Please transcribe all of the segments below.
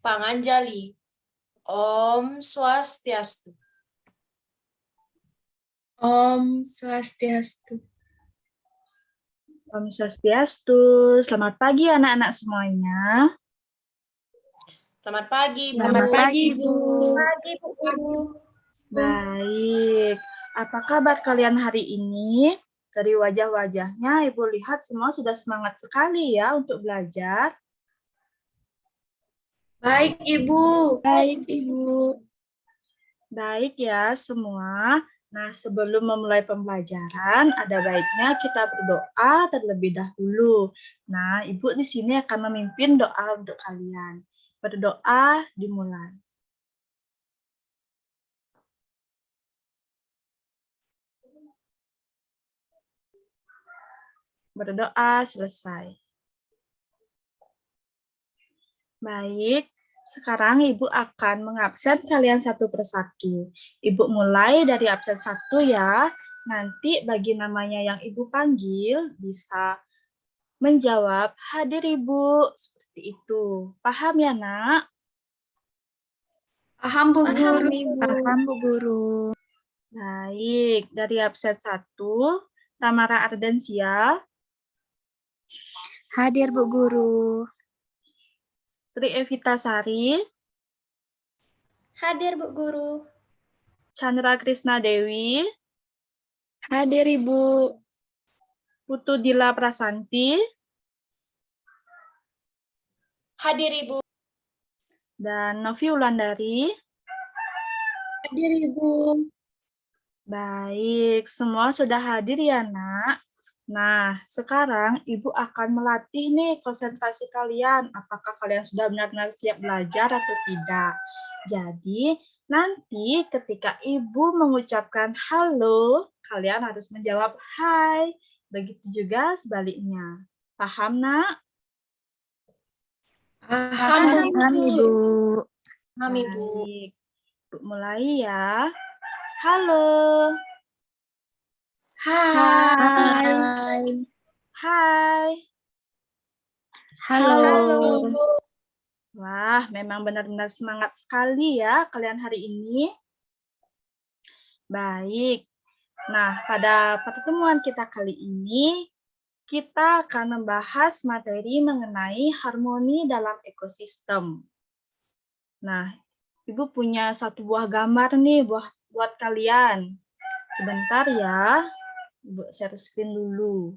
Panganjali. Om Swastiastu. Om Swastiastu. Om Swastiastu. Selamat pagi anak-anak semuanya. Selamat pagi, Bu. Selamat pagi, Bu. Pagi, Bu Guru. Baik. Apa kabar kalian hari ini? Dari wajah-wajahnya, Ibu lihat semua sudah semangat sekali ya untuk belajar. Baik, Ibu. Baik, Ibu. Baik ya semua. Nah, sebelum memulai pembelajaran, ada baiknya kita berdoa terlebih dahulu. Nah, Ibu di sini akan memimpin doa untuk kalian. Berdoa dimulai. Berdoa selesai. Baik, sekarang Ibu akan mengabsen kalian satu persatu. Ibu mulai dari absen 1 ya. Nanti bagi namanya yang Ibu panggil bisa menjawab hadir Ibu. Seperti itu. Paham ya, Nak? Paham, Bu Guru. Paham, Bu Guru. Baik, dari absen 1, Tamara Ardensia, Hadir, Bu Guru. Tri Evita Sari, Hadir, Bu Guru. Chandra Krisna Dewi, Hadir, Ibu. Putu Dila Prasanti, Hadir, Ibu. dan Novi Wulandari. Hadir, Ibu. Baik, semua sudah hadir ya, Nak? Nah, sekarang Ibu akan melatih nih konsentrasi kalian. Apakah kalian sudah benar-benar siap belajar atau tidak? Jadi, nanti ketika Ibu mengucapkan halo, kalian harus menjawab hai. Begitu juga sebaliknya. Paham, Nak? Paham, Bu Paham, Ibu. Paham, Ibu. Baik. Ibu mulai ya. Halo. Hai. Hai. Hai. Halo. Wah, memang benar-benar semangat sekali ya kalian hari ini. Baik. Nah, pada pertemuan kita kali ini, kita akan membahas materi mengenai harmoni dalam ekosistem. Nah, Ibu punya satu buah gambar nih buat kalian. Sebentar ya, Ibu share screen dulu.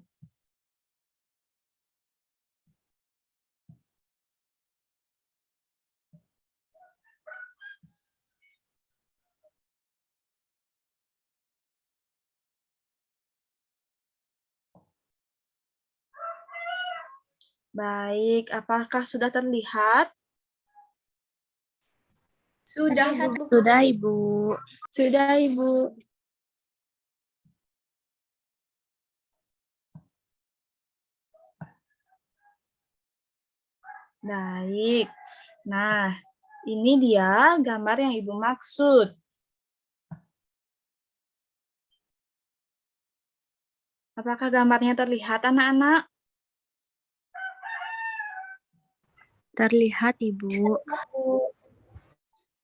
Baik, apakah sudah terlihat? Sudah, Bu. Sudah, Ibu. Sudah, Ibu. Baik. Nah, ini dia gambar yang Ibu maksud. Apakah gambarnya terlihat, anak-anak? Terlihat, Ibu.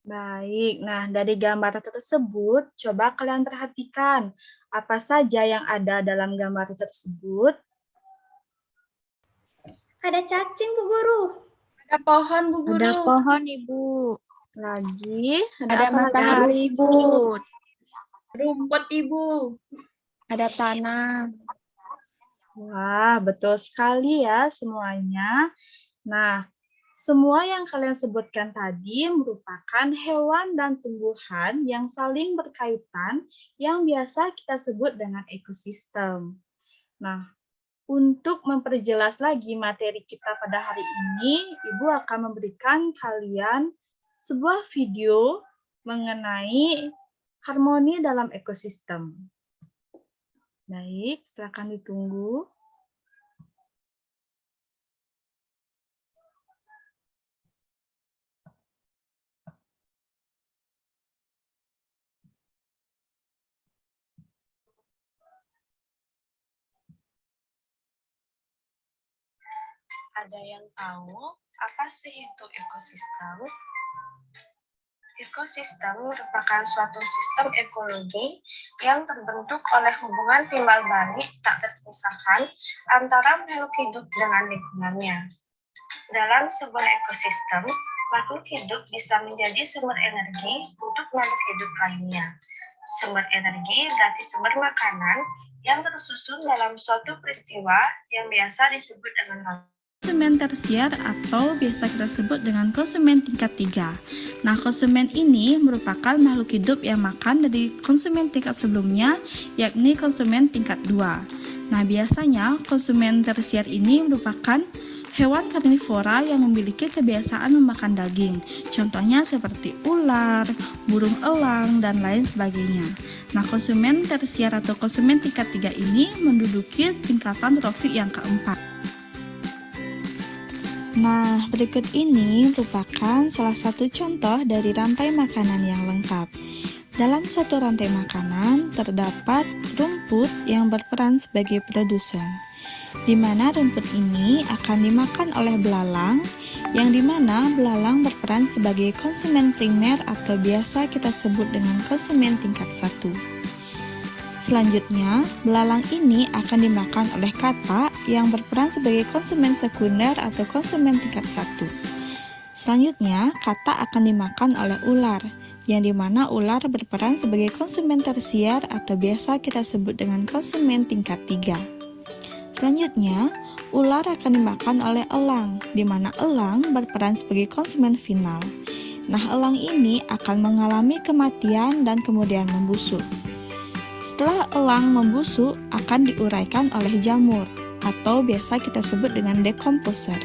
Baik. Nah, dari gambar tersebut, coba kalian perhatikan apa saja yang ada dalam gambar tersebut. Ada cacing, Bu Guru. Ada pohon, Bu Guru. Ada pohon, Ibu. Lagi, Ada apa lagi? matahari, Ibu. Rumput. Rumput, Ibu. Ada tanah. Wah, betul sekali ya semuanya. Nah, semua yang kalian sebutkan tadi merupakan hewan dan tumbuhan yang saling berkaitan yang biasa kita sebut dengan ekosistem. Nah, untuk memperjelas lagi materi kita pada hari ini, Ibu akan memberikan kalian sebuah video mengenai harmoni dalam ekosistem. Baik, silakan ditunggu. Ada yang tahu Apa sih itu ekosistem? Ekosistem merupakan suatu sistem ekologi yang terbentuk oleh hubungan timbal balik tak terpisahkan antara makhluk hidup dengan lingkungannya. Dalam sebuah ekosistem, makhluk hidup bisa menjadi sumber energi untuk makhluk hidup lainnya. Sumber energi berarti sumber makanan yang tersusun dalam suatu peristiwa yang biasa disebut dengan konsumen tersier atau biasa kita sebut dengan konsumen tingkat 3. Nah, konsumen ini merupakan makhluk hidup yang makan dari konsumen tingkat sebelumnya, yakni konsumen tingkat 2. Nah, biasanya konsumen tersier ini merupakan hewan karnivora yang memiliki kebiasaan memakan daging. Contohnya seperti ular, burung elang, dan lain sebagainya. Nah, konsumen tersier atau konsumen tingkat 3 ini menduduki tingkatan trofi yang keempat. Nah, berikut ini merupakan salah satu contoh dari rantai makanan yang lengkap. Dalam suatu rantai makanan, terdapat rumput yang berperan sebagai produsen, di mana rumput ini akan dimakan oleh belalang, yang dimana belalang berperan sebagai konsumen primer atau biasa kita sebut dengan konsumen tingkat 1. Selanjutnya, belalang ini akan dimakan oleh katak yang berperan sebagai konsumen sekunder atau konsumen tingkat 1. Selanjutnya, katak akan dimakan oleh ular, yang dimana ular berperan sebagai konsumen tersier atau biasa kita sebut dengan konsumen tingkat 3. Selanjutnya, ular akan dimakan oleh elang, di mana elang berperan sebagai konsumen final. Nah, elang ini akan mengalami kematian dan kemudian membusuk. Setelah elang membusuk, akan diuraikan oleh jamur, atau biasa kita sebut dengan decomposer.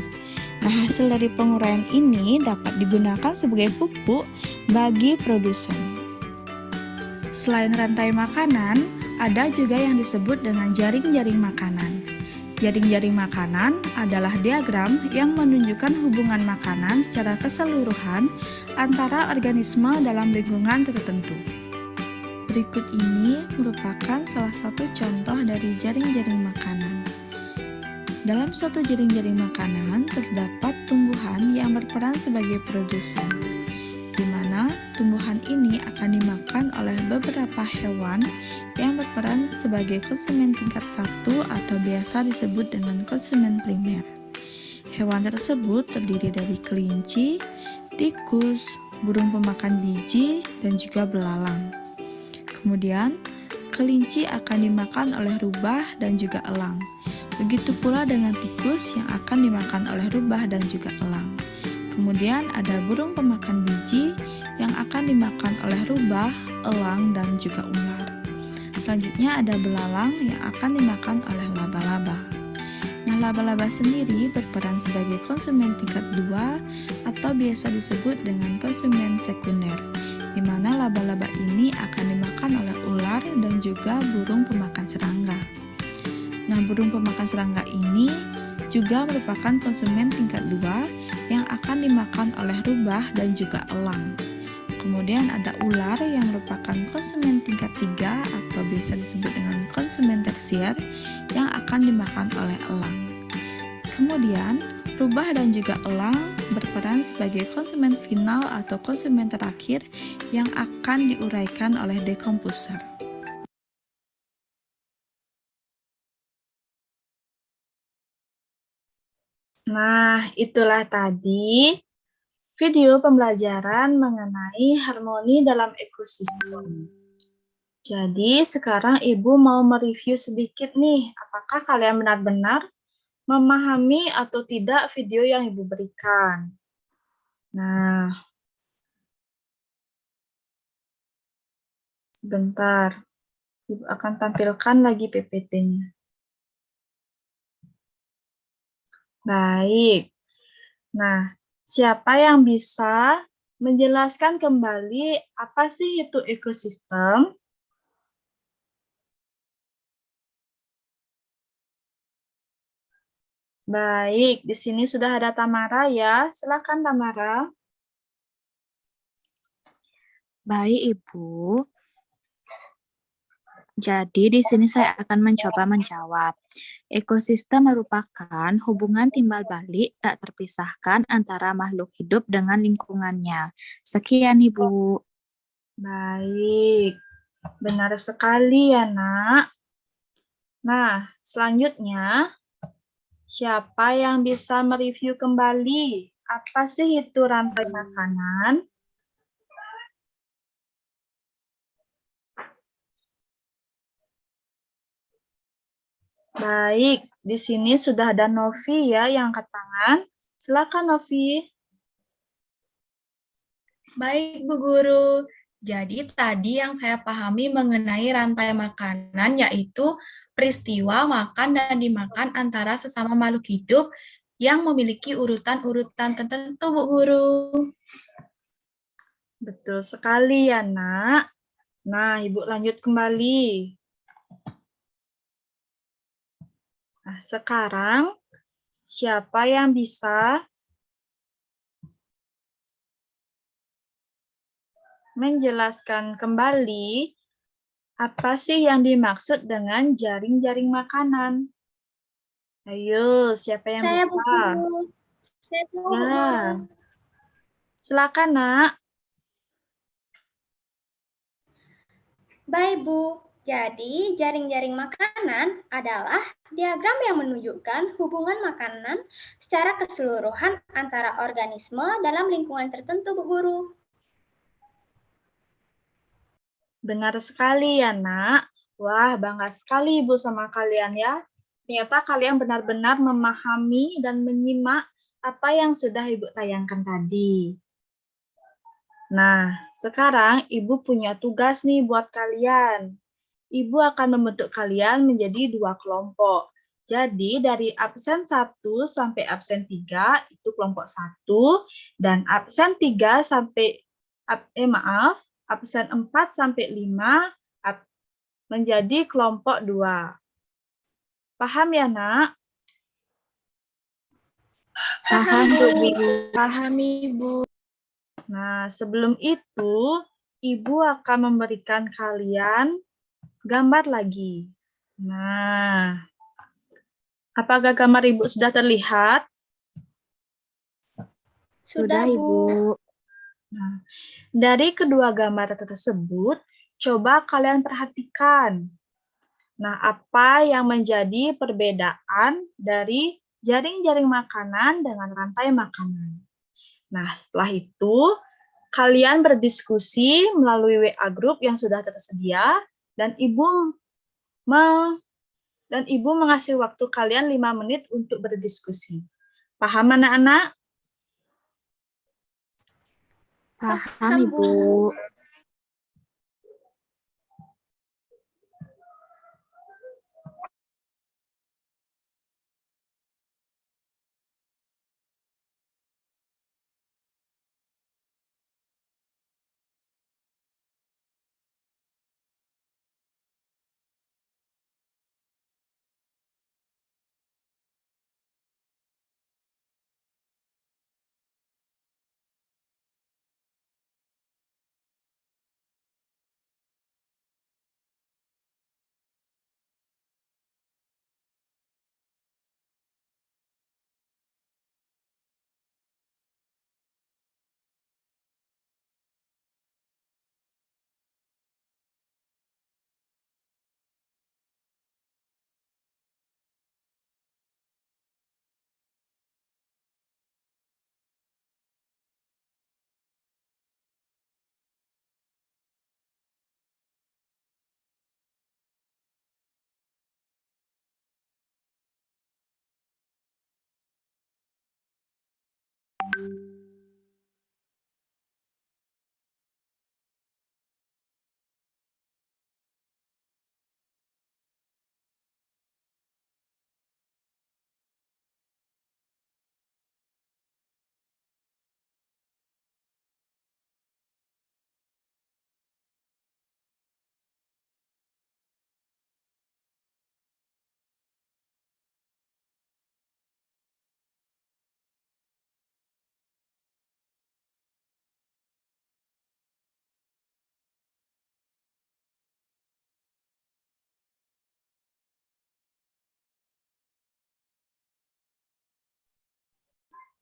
Nah, hasil dari penguraian ini dapat digunakan sebagai pupuk bagi produsen. Selain rantai makanan, ada juga yang disebut dengan jaring-jaring makanan. Jaring-jaring makanan adalah diagram yang menunjukkan hubungan makanan secara keseluruhan antara organisme dalam lingkungan tertentu. Berikut ini merupakan salah satu contoh dari jaring-jaring makanan. Dalam suatu jaring-jaring makanan terdapat tumbuhan yang berperan sebagai produsen, di mana tumbuhan ini akan dimakan oleh beberapa hewan yang berperan sebagai konsumen tingkat 1 atau biasa disebut dengan konsumen primer. Hewan tersebut terdiri dari kelinci, tikus, burung pemakan biji, dan juga belalang. Kemudian, kelinci akan dimakan oleh rubah dan juga elang. Begitu pula dengan tikus yang akan dimakan oleh rubah dan juga elang. Kemudian ada burung pemakan biji yang akan dimakan oleh rubah, elang, dan juga ular. Selanjutnya ada belalang yang akan dimakan oleh laba-laba. Nah, laba-laba sendiri berperan sebagai konsumen tingkat 2 atau biasa disebut dengan konsumen sekunder, di mana laba-laba ini akan dimakan oleh ular dan juga burung pemakan serangga. Nah, burung pemakan serangga ini juga merupakan konsumen tingkat 2 yang akan dimakan oleh rubah dan juga elang. Kemudian ada ular yang merupakan konsumen tingkat 3 atau biasa disebut dengan konsumen tersier yang akan dimakan oleh elang. Kemudian, rubah dan juga elang berperan sebagai konsumen final atau konsumen terakhir yang akan diuraikan oleh decomposer. Nah, itulah tadi video pembelajaran mengenai harmoni dalam ekosistem. Jadi, sekarang Ibu mau mereview sedikit nih, apakah kalian benar-benar memahami atau tidak video yang Ibu berikan. Nah, sebentar. Ibu akan tampilkan lagi PPT-nya. Baik. Nah, siapa yang bisa menjelaskan kembali apa sih itu ekosistem? Baik, di sini sudah ada Tamara ya. Silakan Tamara. Baik, Ibu. Jadi di sini saya akan mencoba menjawab. Ekosistem merupakan hubungan timbal balik tak terpisahkan antara makhluk hidup dengan lingkungannya. Sekian, Ibu. Baik, benar sekali ya, Nak. Nah, selanjutnya, siapa yang bisa mereview kembali? Apa sih itu rantai makanan? Baik, di sini sudah ada Novi ya yang angkat tangan. Silakan Novi. Baik, Bu Guru. Jadi tadi yang saya pahami mengenai rantai makanan yaitu peristiwa makan dan dimakan antara sesama makhluk hidup yang memiliki urutan-urutan tertentu, Bu Guru. Betul sekali ya, Nak. Nah, Ibu lanjut kembali. Nah, sekarang siapa yang bisa menjelaskan kembali apa sih yang dimaksud dengan jaring-jaring makanan? Ayo, siapa yang Saya, Bu bisa? Guru. Saya tahu, Bu Ya, Guru. silakan, Nak. Baik, Bu. Jadi, jaring-jaring makanan adalah diagram yang menunjukkan hubungan makanan secara keseluruhan antara organisme dalam lingkungan tertentu, Bu Guru. Benar sekali ya, Nak. Wah, bangga sekali Ibu sama kalian ya. Ternyata kalian benar-benar memahami dan menyimak apa yang sudah Ibu tayangkan tadi. Nah, sekarang Ibu punya tugas nih buat kalian. Ibu akan membentuk kalian menjadi 2 kelompok. Jadi dari absen 1 sampai absen 3 itu kelompok 1 dan absen 3 sampai absen 4 sampai 5 menjadi kelompok 2. Paham ya, Nak? Paham, Bu Guru. Paham, Ibu. Nah, sebelum itu Ibu akan memberikan kalian gambar lagi. Nah, apakah gambar Ibu sudah terlihat? Sudah, Bu. Nah, dari kedua gambar tersebut, coba kalian perhatikan. Nah, apa yang menjadi perbedaan dari jaring-jaring makanan dengan rantai makanan? Nah, setelah itu, kalian berdiskusi melalui WA group yang sudah tersedia, dan Ibu mengasih waktu kalian 5 menit untuk berdiskusi. Paham anak-anak? Paham, Ibu.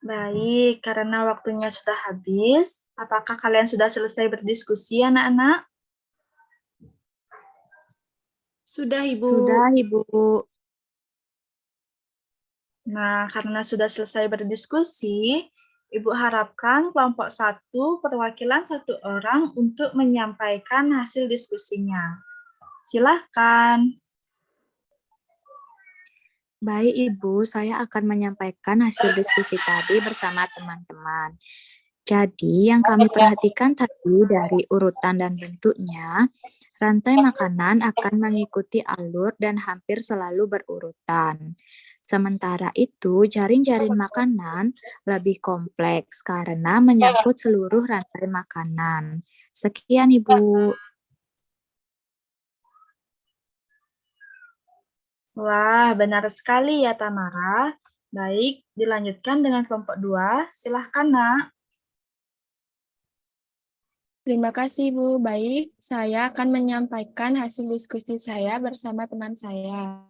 Baik, karena waktunya sudah habis, apakah kalian sudah selesai berdiskusi, anak-anak? Sudah, Ibu. Sudah, Ibu. Nah, karena sudah selesai berdiskusi, Ibu harapkan kelompok 1 perwakilan 1 orang untuk menyampaikan hasil diskusinya. Silahkan. Baik, Ibu, saya akan menyampaikan hasil diskusi tadi bersama teman-teman. Jadi, yang kami perhatikan tadi dari urutan dan bentuknya, rantai makanan akan mengikuti alur dan hampir selalu berurutan. Sementara itu, jaring-jaring makanan lebih kompleks karena menyangkut seluruh rantai makanan. Sekian, Ibu. Wah, benar sekali ya, Tamara. Baik, dilanjutkan dengan kelompok 2. Silahkan, Nak. Terima kasih, Bu. Baik, saya akan menyampaikan hasil diskusi saya bersama teman saya.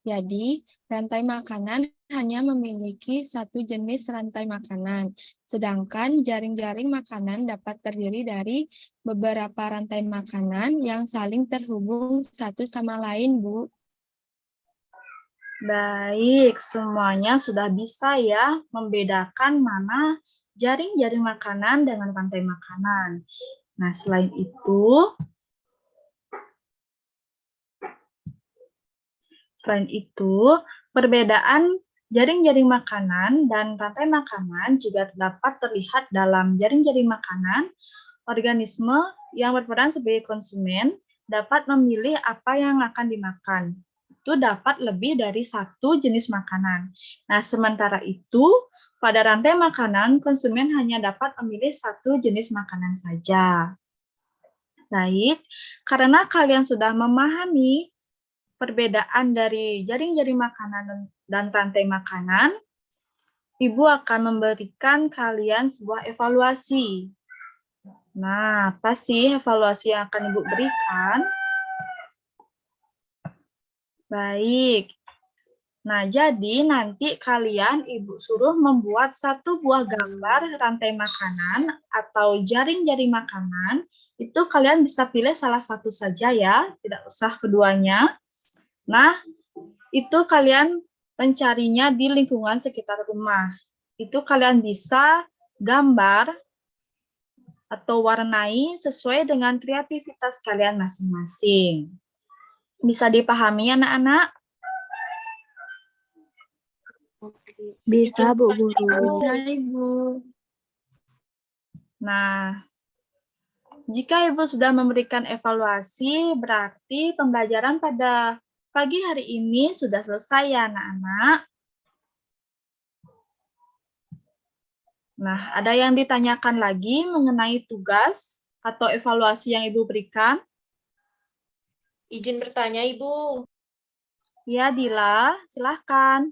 Jadi, rantai makanan hanya memiliki satu jenis rantai makanan, sedangkan jaring-jaring makanan dapat terdiri dari beberapa rantai makanan yang saling terhubung satu sama lain, Bu. Baik, semuanya sudah bisa ya membedakan mana jaring-jaring makanan dengan rantai makanan. Nah, selain itu, perbedaan jaring-jaring makanan dan rantai makanan juga dapat terlihat dalam jaring-jaring makanan. Organisme yang berperan sebagai konsumen dapat memilih apa yang akan dimakan. Itu dapat lebih dari satu jenis makanan. Nah, sementara itu, pada rantai makanan, konsumen hanya dapat memilih satu jenis makanan saja. Baik, karena kalian sudah memahami perbedaan dari jaring-jaring makanan dan rantai makanan, Ibu akan memberikan kalian sebuah evaluasi. Nah, apa sih evaluasi yang akan Ibu berikan? Baik. Nah, jadi nanti kalian Ibu suruh membuat satu buah gambar rantai makanan atau jaring-jaring makanan. Itu kalian bisa pilih salah satu saja ya, tidak usah keduanya. Nah, itu kalian mencarinya di lingkungan sekitar rumah. Itu kalian bisa gambar atau warnai sesuai dengan kreativitas kalian masing-masing. Bisa dipahami anak-anak? Bisa, Bu Guru. Bisa, Ibu. Nah, jika Ibu sudah memberikan evaluasi, berarti pembelajaran pada pagi hari ini sudah selesai ya anak-anak. Nah, ada yang ditanyakan lagi mengenai tugas atau evaluasi yang Ibu berikan? Izin bertanya, Ibu. Ya, Dila, silahkan.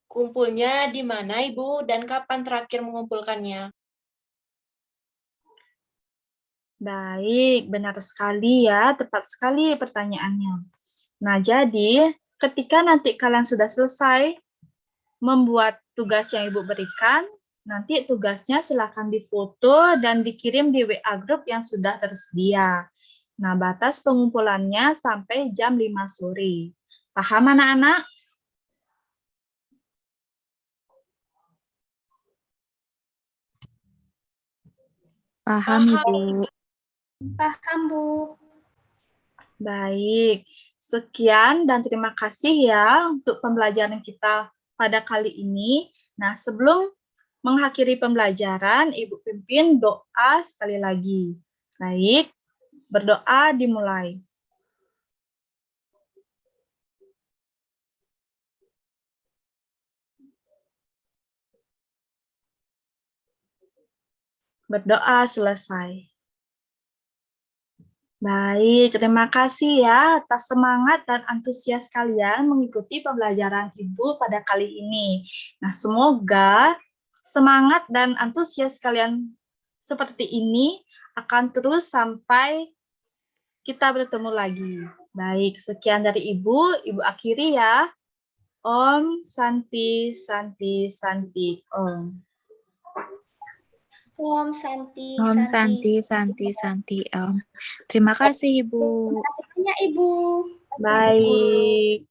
Kumpulnya di mana, Ibu, dan kapan terakhir mengumpulkannya? Baik, benar sekali ya, tepat sekali pertanyaannya. Nah, jadi ketika nanti kalian sudah selesai membuat tugas yang Ibu berikan, nanti tugasnya silakan difoto dan dikirim di WA group yang sudah tersedia. Nah, batas pengumpulannya sampai jam 5 sore. Paham anak-anak? Paham, Ibu. Paham, Bu. Baik, sekian dan terima kasih ya untuk pembelajaran kita pada kali ini. Nah, sebelum mengakhiri pembelajaran, Ibu pimpin doa sekali lagi. Baik, berdoa dimulai. Berdoa selesai. Baik, terima kasih ya atas semangat dan antusias kalian mengikuti pembelajaran Ibu pada kali ini. Nah, semoga semangat dan antusias kalian seperti ini akan terus sampai kita bertemu lagi. Baik, sekian dari Ibu. Ibu akhiri ya. Om, Santi, Santi, Santi, Om. Om Santi, Om Santi, Santi, Santi, Om. Terima kasih, Ibu. Terima kasih banyak, Ibu. Baik.